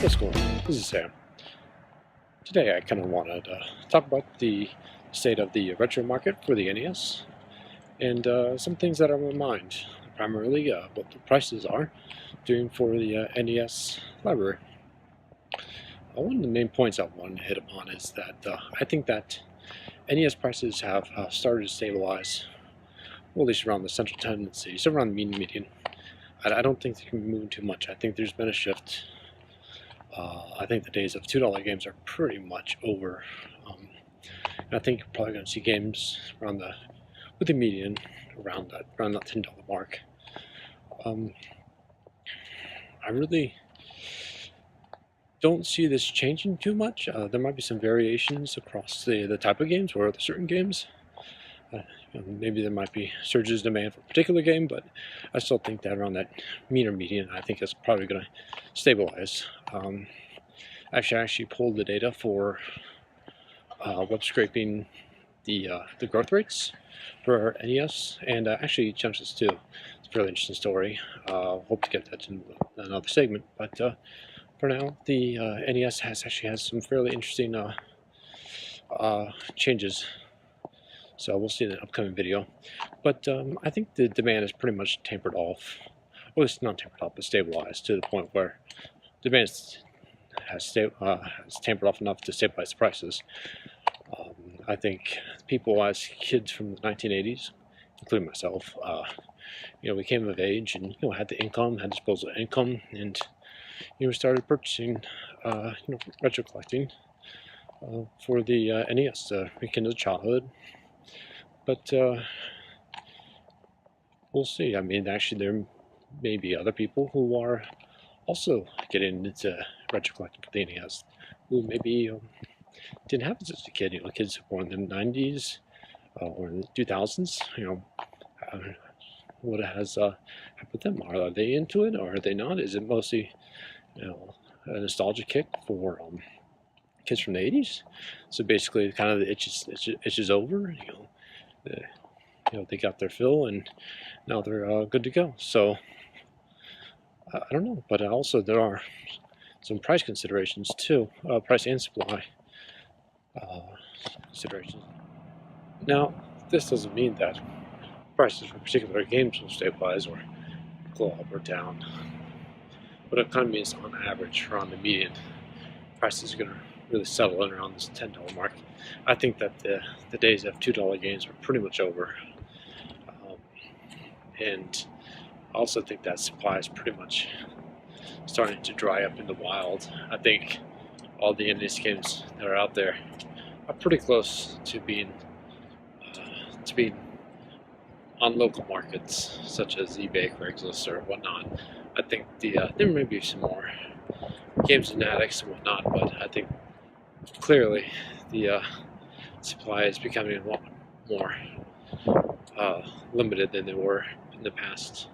What's going on? This is Sam. Today I kind of wanted to talk about the state of the retro market for the NES and some things that are on my mind. Primarily what the prices are doing for the NES library. One of the main points I wanted to hit upon is that I think that NES prices have started to stabilize, well, at least around the central tendency, so around the mean median. I don't think they can be moving too much. I think there's been a shift. I think the days of $2 games are pretty much over. And I think you're probably going to see games around with the median around that $10 mark. I really don't see this changing too much. There might be some variations across the type of games or the certain games. Maybe there might be surges in demand for a particular game, but I still think that around that mean or median, I think it's probably going to stabilize. I actually pulled the data for web scraping the growth rates for NES, and actually Genesis too. It's a fairly interesting story. Hope to get that in another segment, but for now, the NES actually has some fairly interesting changes. So we'll see in the upcoming video. But I think the demand is pretty much tapered off. Well, it's not tapered off, but stabilized to the point where demand has tapered off enough to stabilize the prices. I think people as kids from the 1980s, including myself, we came of age and had the income, had disposable income, and started purchasing, retro collecting for the NES to rekindle childhood. But we'll see. I mean, actually, there may be other people who are also getting into retro collecting for the NES who maybe didn't have this as a kid. Kids who were born in the 90s or in the 2000s. What has happened with them? Are they into it or are they not? Is it mostly, a nostalgia kick for kids from the 80s? So basically, kind of the itch is over. They got their fill and now they're good to go. So I don't know, but also there are some price considerations too, price and supply considerations. Now, this doesn't mean that prices for particular games will stabilize or go up or down. What it kind of means, on average, around the median, prices are going to really settle in around this $10 mark. I think that the days of $2 games are pretty much over. And I also think that supply is pretty much starting to dry up in the wild. I think all the NES games that are out there are pretty close to being on local markets such as eBay, Craigslist, or whatnot. I think there may be some more games in attics and whatnot, but I think clearly the supply is becoming a lot more limited than they were in the past.